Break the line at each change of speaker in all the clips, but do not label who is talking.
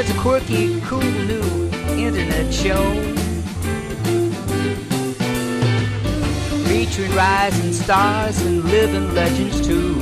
It's a quirky, cool new internet show featuring rising stars and living legends too.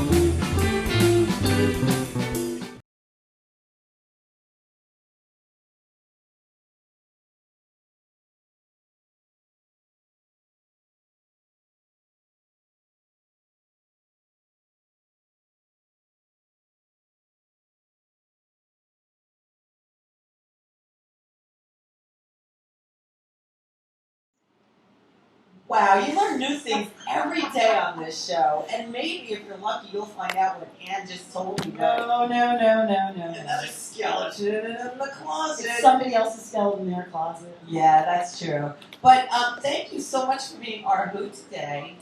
Wow, you learn new things every day on this show, and maybe if you're lucky, you'll find out what Ann just told you.
No.
Another skeleton in the closet.
It's somebody else's skeleton in their closet.
Yeah, that's true. But thank you so much for being our Who today.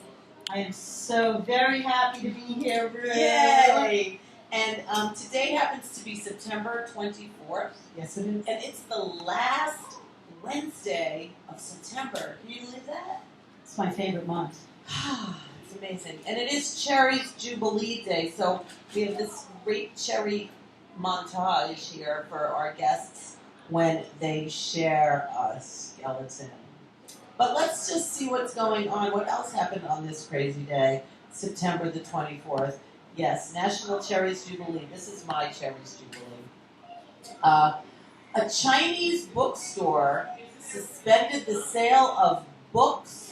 I am so very happy to be here, Ruth.
Yay! And today happens to be September 24th.
Yes, it is.
And it's the last Wednesday of September. Can you believe that?
It's my favorite month.
It's amazing. And it is Cherry's Jubilee Day, so we have this great cherry montage here for our guests when they share a skeleton. But let's just see what's going on. What else happened on this crazy day, September the 24th? Yes, National Cherry's Jubilee. This is my Cherry's Jubilee. A Chinese bookstore suspended the sale of books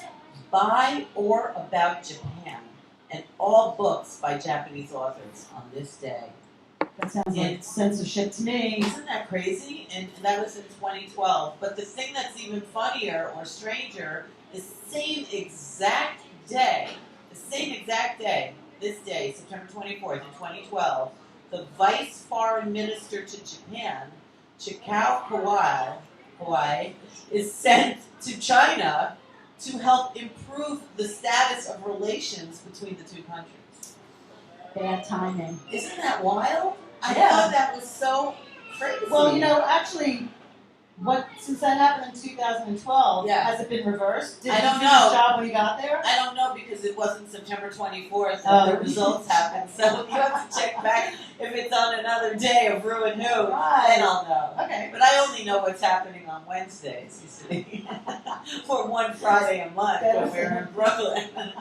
by or about Japan, and all books by Japanese authors on this day.
That sounds like censorship to me.
Isn't that crazy? And that was in 2012. But the thing that's even funnier or stranger, the same exact day, this day, September 24th in 2012, the Vice Foreign Minister to Japan, Chikao Kawai, is sent to China to help improve the status of relations between the two countries.
Bad timing.
Isn't that wild? I
Yeah.
thought that was so crazy.
Well, actually, since that happened in 2012,
Yeah.
has it been reversed? Did
I
he
don't
do
know.
his job when he got there?
I don't know because it wasn't September 24th and the results happened. So you have to check back if it's on another day of rew and who.
Right.
Then I'll know.
Okay.
But I only know what's happening on Wednesdays, you see. For one Friday a month when we're in Brooklyn.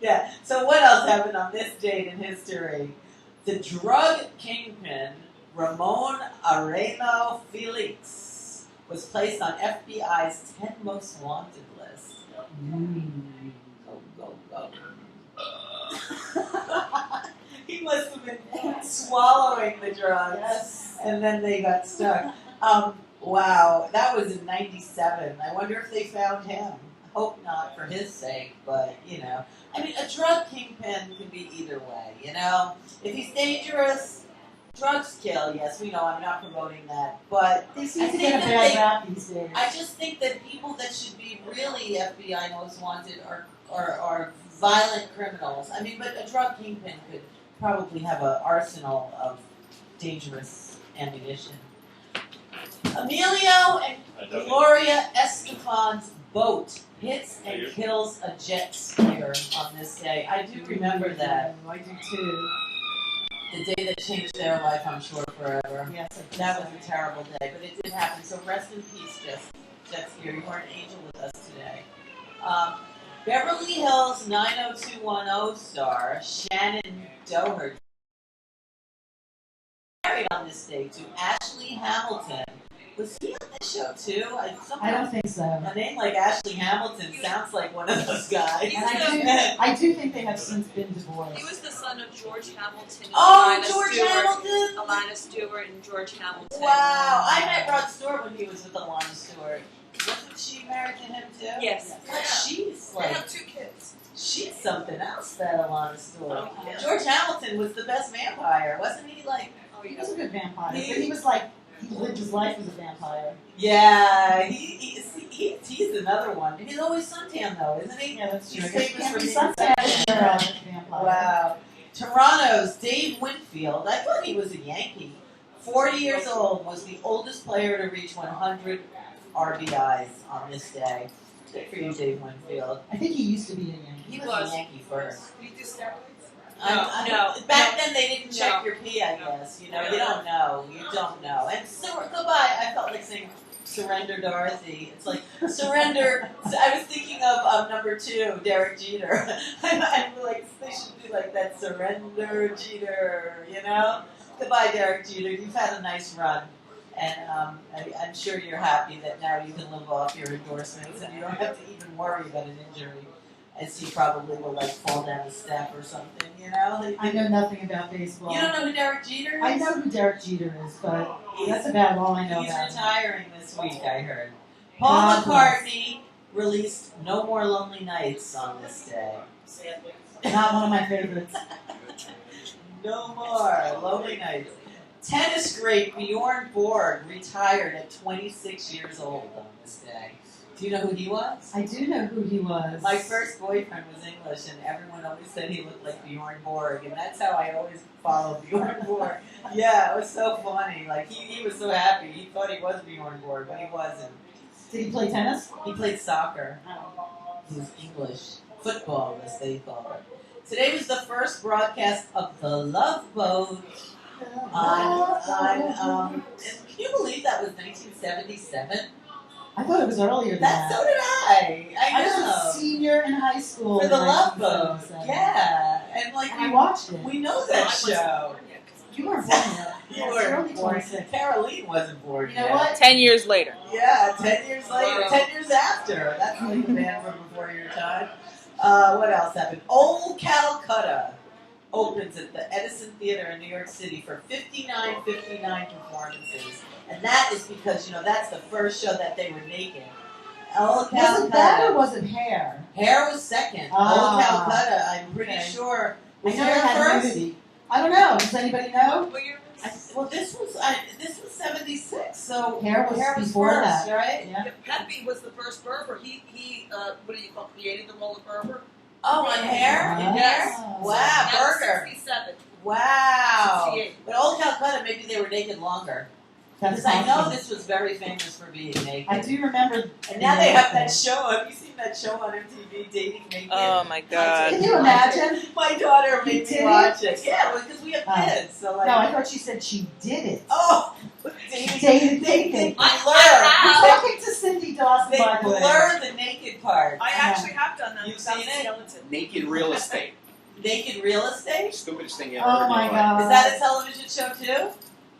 Yeah. So what else happened on this date in history? The drug kingpin, Ramon Arellano Felix, was placed on FBI's 10 most wanted list. Go. He must have been swallowing the drugs,
Yes.
and then they got stuck. Wow, that was in 97. I wonder if they found him. Hope not for his sake, but, I mean, a drug kingpin can be either way, If he's dangerous, drugs kill, yes, we know, I'm not promoting that, but
They seem to get a bad rap these days.
I just think that people that should be really FBI most wanted are violent criminals. I mean, but a drug kingpin could probably have an arsenal of dangerous ammunition. Emilio and Gloria Estefan's boat hits and kills a jet skier on this day. I do remember that.
I do too.
The day that changed their life, I'm sure, forever.
Yes,
That was a terrible day, but it did happen. So rest in peace, jet skier. You are an angel with us today. Beverly Hills 90210 star Shannon Doherty married on this day to Ashley Hamilton. Was he on this show too?
I don't think so.
A name like Ashley Hamilton sounds like one of those guys.
And I do think they have since been divorced.
He was the son of George Hamilton.
Oh, George Hamilton!
Alana Stewart and George Hamilton.
Wow, I met Rod Stewart when he was with Alana Stewart. Wasn't she married to him too?
Yes.
But she's
They
like,
have 2 kids.
she's something else, that Alana Stewart.
Oh, yeah.
George Hamilton was the best vampire, wasn't he? Like,
Oh,
He
yeah.
was a good vampire, but he was like, he lived his life as a vampire.
yeah, he's another one. He's always suntan though, isn't he?
Yeah, that's true.
He's
I guess
famous for
he
being
can't be suntan
suntan.
if you're a vampire.
Wow. Toronto's Dave Winfield, I thought he was a Yankee. 40 years old, was the oldest player to reach 100 RBIs on this day. Good for you, Dave Winfield.
I think he used to be a Yankee.
He was a Yankee first.
He did steroids.
Back then they didn't check
No.
your pee, I guess. You know, you don't know. You don't know. And so, goodbye. I felt like saying surrender, Dorothy. It's like surrender. I was thinking of number 2, Derek Jeter. I'm like, they should do like that. Surrender, Jeter. You know. Goodbye, Derek Jeter. You've had a nice run. And I'm sure you're happy that now you can live off your endorsements and you don't have to even worry about an injury, as he probably will like fall down a step or something, you know?
I know nothing about baseball.
You don't know who Derek Jeter is?
I know who Derek Jeter is, but that's about all I know
He's
about him.
retiring this week, I heard. Paul McCartney released No More Lonely Nights on this day.
Sadly.
Not one of my favorites.
No more Lonely Nights. Tennis great Bjorn Borg retired at 26 years old on this day. Do you know who he was?
I do know who he was.
My first boyfriend was English, and everyone always said he looked like Bjorn Borg, and that's how I always followed Bjorn Borg. Yeah, it was so funny. Like, he was so happy. He thought he was Bjorn Borg, but he wasn't.
Did he play tennis?
He played soccer. He was English. Football, as they call it. Today was the first broadcast of The Love Boat can you believe that was 1977?
I thought it was earlier than that.
So did I. I know.
was a senior in high school.
For The
in
Love Boat.
1977.
Yeah. And like
I watched it.
we know that show.
You weren't born yet.
You
Yes,
were
early
born.
26.
Caroline wasn't born
You know
yet.
what?
10 years later.
Yeah, 10 years later.
Wow.
10 years after. That's like the band from before your time. What else happened? Old Calcutta opens at the Edison Theater in New York City for 59 performances. And that is because, you know, that's the first show that they were naked. Old
Wasn't that or
Calcutta.
was it hair?
Hair was second.
Ah,
Old Calcutta, I'm pretty
okay.
sure.
I
Was
never
hair
had
first?
nudity. I don't know. Does anybody know?
What year was
Well, this was 76, so
Hair was before
first,
that.
right?
Yeah.
HaPPy was the first Berber. He what do you call created the role of Berber?
Oh, on hair?
Wow.
Yes. Wow,
That was
burger.
67.
Wow.
68.
But Old Calcutta, maybe they were naked longer.
That's
Because I know
possible.
this was very famous for being naked.
I do remember.
And now they have that show. Have you seen that show on MTV, Dating Naked?
Oh my God.
Can you imagine?
My daughter
You
made me
did
watch it. Yeah, because we have
Oh.
kids. So like,
No, I thought she said she did it.
oh,
Dated
they
naked.
blur.
I'm talking to Cindy Dawson,
They
by the way.
blur the naked part.
I actually have done that.
You've
without
seen
the
it?
skeleton.
Naked real estate.
Naked real estate?
Stupidest thing ever.
Oh my God.
Is that a television show too?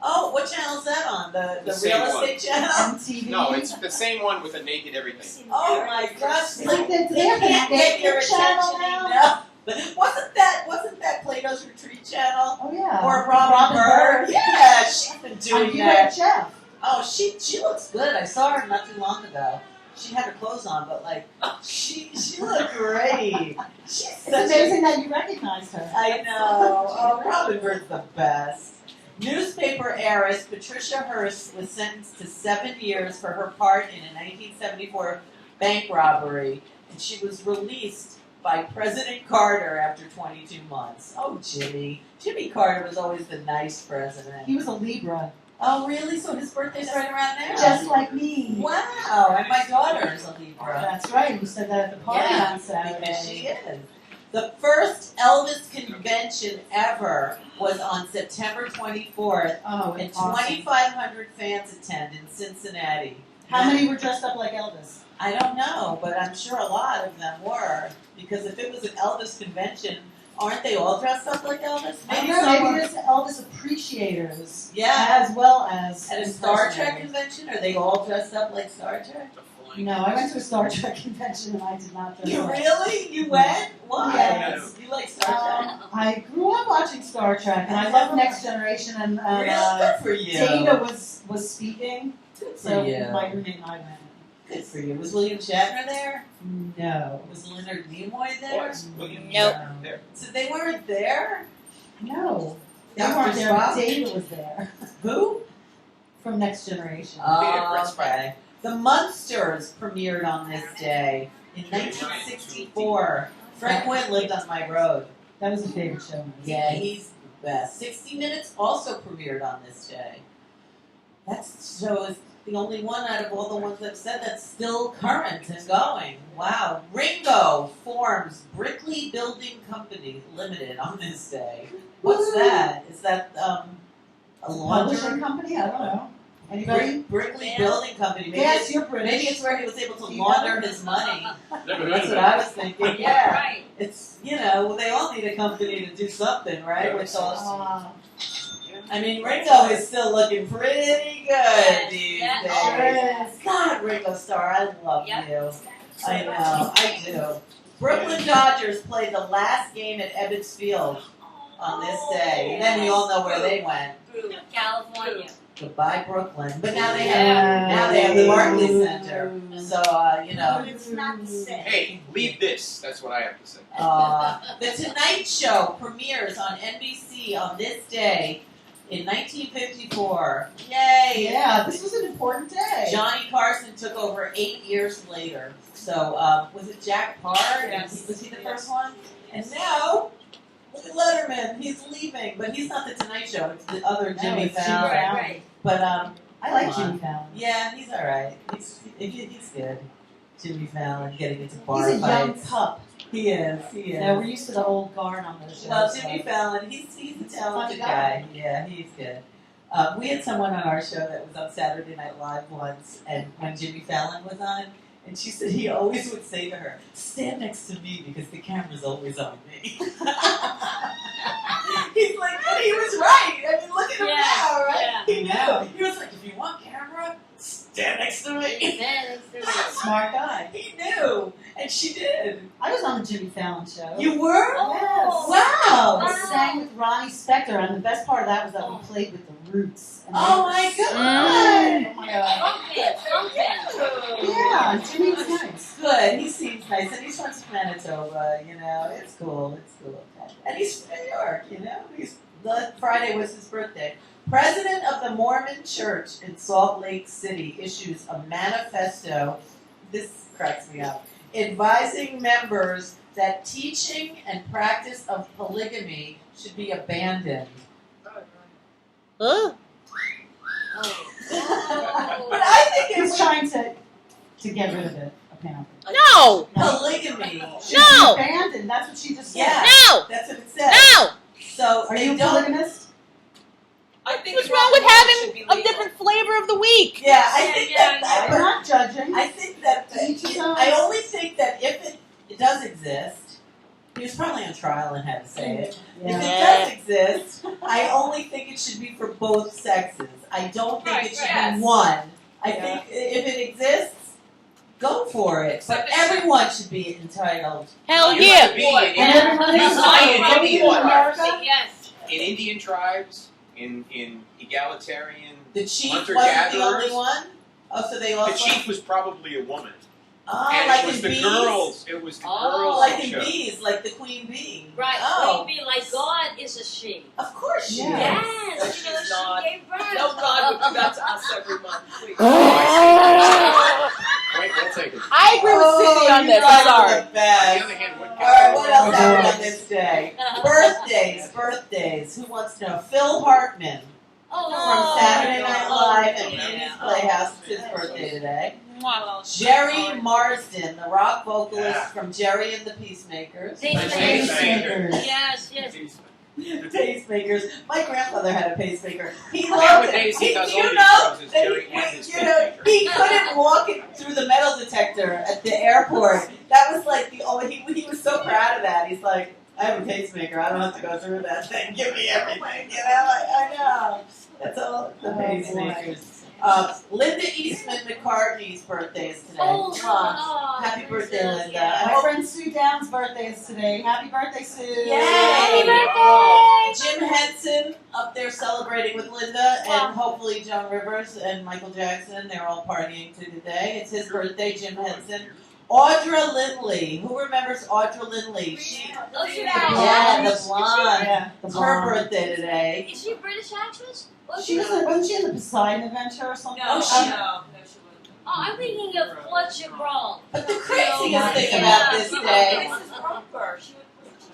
Oh, what channel is that on? The
The
real
same one.
estate channel?
MTV.
No, it's the same one with a naked everything.
Oh my gosh!
It's like they
They
have
can't
the
get your
naked
attention
channel now.
enough. But wasn't that Plato's Retreat channel?
Oh yeah.
Or Robin Bird? Yeah, she's been doing
You
that.
and Jeff.
Oh, she looks good. I saw her not too long ago. She had her clothes on, but like she looked great. She's
It's
such a
amazing that you recognized her.
I know. Oh, Robin Bird's the best. Newspaper heiress Patricia Hearst was sentenced to 7 years for her part in a 1974 bank robbery, and she was released by President Carter after 22 months. Oh, Jimmy. Jimmy Carter was always the nice president.
He was a Libra,
Oh, really? So his birthday's right around there?
just like me.
Wow. And my daughter is a Libra.
That's right. You said that at the party
Yeah,
on Saturday.
because she is. The first Elvis convention ever was on September 24th,
Oh,
and
it's awesome.
2,500 fans attend in Cincinnati.
How many were dressed up like Elvis?
I don't know, but I'm sure a lot of them were, because if it was an Elvis convention, aren't they all dressed up like Elvis?
I don't know.
some
Maybe
were-
there's Elvis appreciators.
Yeah.
As well as
At a Star Trek
impersonators.
convention, are they all dressed up like Star Trek?
No, I went to a Star Trek convention and I did not dress
You
up.
really? You went? Why?
Yes.
You like Star Trek?
I grew up watching Star Trek, and I love Next Generation, and
Really? Good for you.
Data was speaking,
Good for
so
you.
my roommate and I went.
Good for you. Was William Shatner there?
No.
Was Leonard Nimoy there?
Nope.
There.
So they weren't there?
No. They
Dr.
weren't there.
Spock?
Data was there
Who?
from Next Generation.
Oh, okay. The Munsters premiered on this day in 1964. Frank Quinn lived on my road.
That was a favorite show.
Yeah, he's the best. 60 Minutes also premiered on this day. That show is the only one out of all the ones I've said that's still current and going. Wow. Ringo forms Brickley Building Company Limited on this day. What's that? Is that a
Publishing
laundry?
company? I don't know. Anybody?
Brickley Building Company. Maybe
Yes,
it's,
you're British.
maybe it's where he was able to
Do you
launder
know?
his money.
Never heard
That's
of
what
it.
I was thinking. Yeah.
Right.
It's, they all need a company to do something, right? Which also, I mean, Ringo is still looking pretty good
Yes,
these
yes.
days. God, Ringo Starr, I love
Yep.
you. I know, I do. Brooklyn Dodgers played the last game at Ebbets Field on this day. And then we all know where they went.
Boo.
California.
Goodbye, Brooklyn. But now they
Yeah.
have the Barclays Center. So
It's not the same.
Hey, leave this. That's what I have to say.
The Tonight Show premieres on NBC on this day in 1954. Yay!
Yeah, this was an important day.
Johnny Carson took over 8 years later. So was it Jack Parr?
Yes.
Was he the first one? And now, look at Letterman. He's leaving, but he's not the Tonight Show. It's the other Jimmy
it's Jimmy
Fallon.
Fallon.
Right.
But
I like
Come on.
Jimmy Fallon.
yeah, he's all right. He's good. Jimmy Fallon getting into bar
He's a young
fights.
pup.
He is. He is.
Yeah, we're used to the old guard on those shows.
Well, Jimmy Fallon, he's a talented guy. Yeah, he's good. We had someone on our show that was on Saturday Night Live once, and when Jimmy Fallon was on, and she said he always would say to her, "Stand next to me because the camera's always on me." He's like, and he was right. I mean, look at him now, right?
Yeah.
He knew. He was like, if you want camera, stand next to me.
Smart guy.
He knew, and she did.
I was on the Jimmy Fallon show.
You were?
Oh.
Wow.
I sang with Ronnie Spector, and the best part of that was that we played with the Roots. And they
Oh
were
my
so-
God.
Oh my God.
Pumpkin.
Yeah, Jimmy was nice.
Good. He seems nice, and he's from Manitoba. It's cool. It's cool. And he's from New York. Friday was his birthday. President of the Mormon Church in Salt Lake City issues a manifesto. This cracks me up. Advising members that teaching and practice of polygamy should be abandoned.
Oh.
But I think
He was
it's
trying to get rid of it, apparently.
No!
polygamy.
Should
No!
be abandoned. That's what she just said.
Yeah.
No!
That's what it says.
No!
So
Are
they
you a
don't.
polygamist?
I think
What's
it
wrong with
probably should
having
be
a
legal.
different flavor of the week?
Yeah, I think
Yeah,
that.
I'm not judging.
I think that.
Each his own.
I only think that if it does exist, he was probably on trial and had to say it. If
Yeah.
it does exist, I only think it should be for both sexes. I don't think
Right,
it should
yes.
be one. I
Yeah.
think if it exists, go for it. But
Except it
everyone should be entitled.
Hell
You
yeah!
have to be
Boy,
in-
And everyone
You
is
sign it,
voting
Indian
in
tribes.
America.
Yes.
In Indian tribes, in egalitarian,
The chief wasn't the
hunter-gatherers.
only one. Oh, so they
The
also.
chief was probably a woman.
Oh,
And
like
it was
in
the
bees.
girls. It was the
Oh,
girls.
Like
who
in
showed.
bees, like the queen bee.
Right.
Oh,
Queen bee, like God is a she.
of course she
Yeah.
is.
Yes.
She's not.
She gave birth.
No God would do that to us every month, please.
Wait, we'll take it.
I agree with Cindy on
you
this.
guys
I'm
are
sorry.
the best.
On the other hand, what
All right, what else
Oh,
happened
God.
on this day? Birthdays. Who wants to know? Phil Hartman from Saturday Night Live and Amy's Playhouse. It's his birthday today. Jerry Marsden, the rock vocalist from Jerry and the Peacemakers.
Pacemakers.
Yes, yes.
Pacemakers. My grandfather had a pacemaker. He loved
Nowadays,
it.
he does
You
all these
know
shows as
that
Jerry and his pacemaker.
he couldn't walk it through the metal detector at the airport. That was like he was so proud of that. He's like, I have a pacemaker. I don't have to go through that thing. Give me everything. I know. That's all the pacemakers. Linda Eastman McCartney's birthday is today.
Oh,
Mwah.
God.
Happy birthday, Linda.
Yeah.
My friend Sue Down's birthday is today. Happy birthday, Sue.
Yay!
Happy birthday!
Jim Henson up there celebrating with Linda, and hopefully Joan Rivers and Michael Jackson. They're all partying today. It's his birthday, Jim Henson. Audra Lindley. Who remembers Audra Lindley?
Oh, she's
Yeah, the blonde.
Yeah, the
It's her
blonde.
birthday today.
Is she a British actress?
Wasn't she in the Poseidon Adventure or something?
No,
Oh,
she,
she-
no, no, she
Oh, I'm thinking of Fletcher Brown.
But the craziest
Yeah.
thing about this
wasn't.
day,
Mrs. Roper.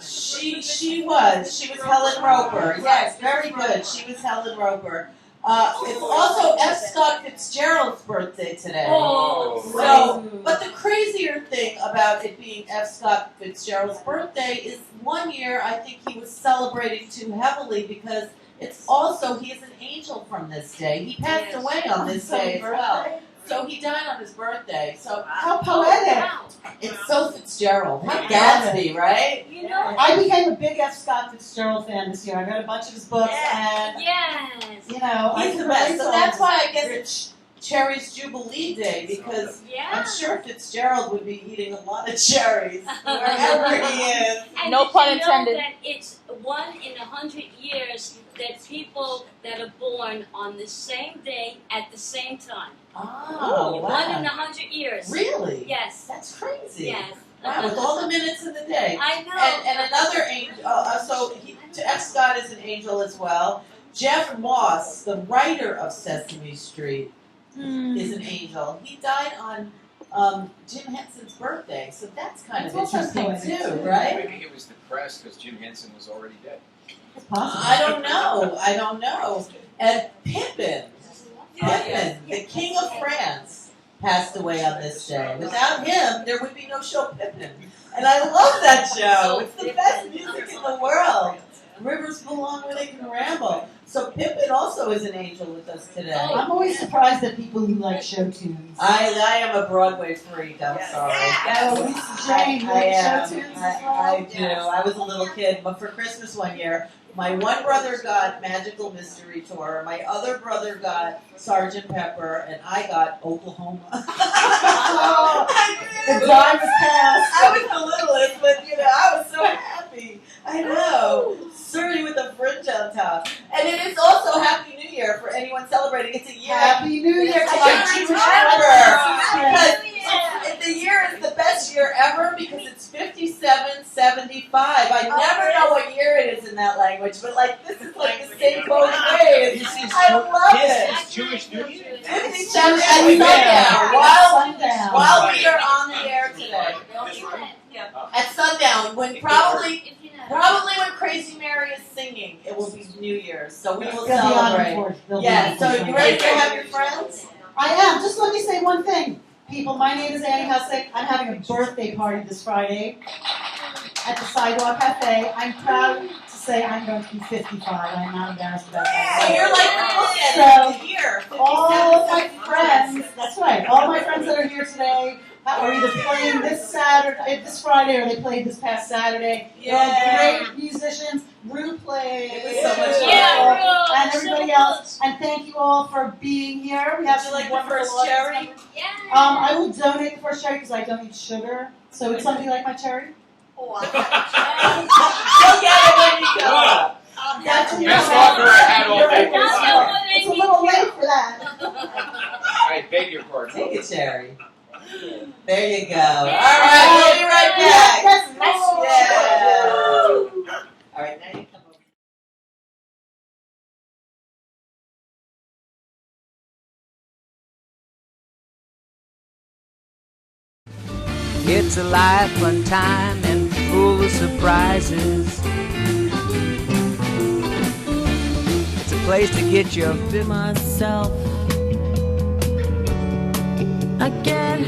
she was Helen Roper. Yes, very good. She was Helen Roper. It's also F. Scott Fitzgerald's birthday today.
Oh,
So, but the crazier thing about it being F. Scott Fitzgerald's birthday is one year I think he was celebrating too heavily because it's also, he is an angel from this day. He passed away on this day as well. So he died on his birthday. So
How poetic.
wow.
it's so Fitzgerald. How Gatsby, right?
You know,
I became a big F. Scott Fitzgerald fan this year. I read a bunch of his books, and
yes.
you know, I
He's
can
the best.
relate
So
to
that's
all
why I guess it's Cherry's Jubilee Day because
Yeah.
I'm sure Fitzgerald would be eating a lot of cherries wherever he is.
And
No
did
pun
you
intended.
know that it's 1 in 100 years that people that are born on the same day at the same time.
Oh,
1 in
wow.
100 years.
Really?
Yes.
That's crazy.
Yes.
Wow, with all the minutes in the day.
I know.
And another angel, F. Scott is an angel as well. Jeff Moss, the writer of Sesame Street, is an angel. He died on Jim Henson's birthday, so that's kind of
That's also
interesting
poetic,
too,
too.
right?
Maybe he was depressed because Jim Henson was already dead.
It's possible.
I don't know. And Pippin, the King of France, passed away on this day. Without him, there would be no show Pippin. And I love that show. It's the best music in the world. Rivers belong where they can ramble. So Pippin also is an angel with us today.
I'm always surprised at people who like show tunes.
I am a Broadway freak. I'm sorry.
Oh, Lisa Jane,
I
like
am.
show tunes as
I
well.
do. I was a little kid, but for Christmas one year, my one brother got Magical Mystery Tour. My other brother got Sgt. Pepper, and I got Oklahoma.
Oh,
I
the
did.
time has passed.
I was the littlest, but I was so happy. I know. Certainly with a fringe on top. And it is also Happy New Year for anyone celebrating. It's a year.
Happy New Year to
I
my
can't
Jewish
remember.
friends.
Because the year is the best year ever because it's 5775. I never know what year it is in that language, but this is like the same both ways. I love it.
This is Jewish New Year.
57 at
Sundown.
while we are on the air today.
This room?
At sundown, when probably when Crazy Mary is singing, it will be New Year's. So we will
They'll be on
celebrate.
for it. They'll be
Yeah,
on
so
for
you
it.
ready to have your friends?
I am. Just let me say one thing. People, my name is AnnE HuSicK. I'm having a birthday party this Friday at the Sidewalk Cafe. I'm proud to say I'm going to be 55. I'm not embarrassed about that.
So you're like the bookend of the year.
All of my
57,
friends, that's right, all my friends that are here today are either playing this Friday, or they played this past Saturday. They're all great musicians. Rue played.
It was so much fun.
Yeah,
and everybody else. And thank you all for being here. We have
Would you
some
like the
wonderful
first
audience
cherry?
members.
Yeah.
I will donate the first cherry because I don't eat sugar. So it's something like my cherry.
You'll get it when you go.
That's what
Best
you
offer I had all
You're
day.
right. It's a little late for that.
I beg your pardon.
Take a cherry. There you go. All right, we'll be right back.
That's
Yeah. All right, now you come over.
It's a life, fun time, and full of surprises. It's a place to get your fit myself again.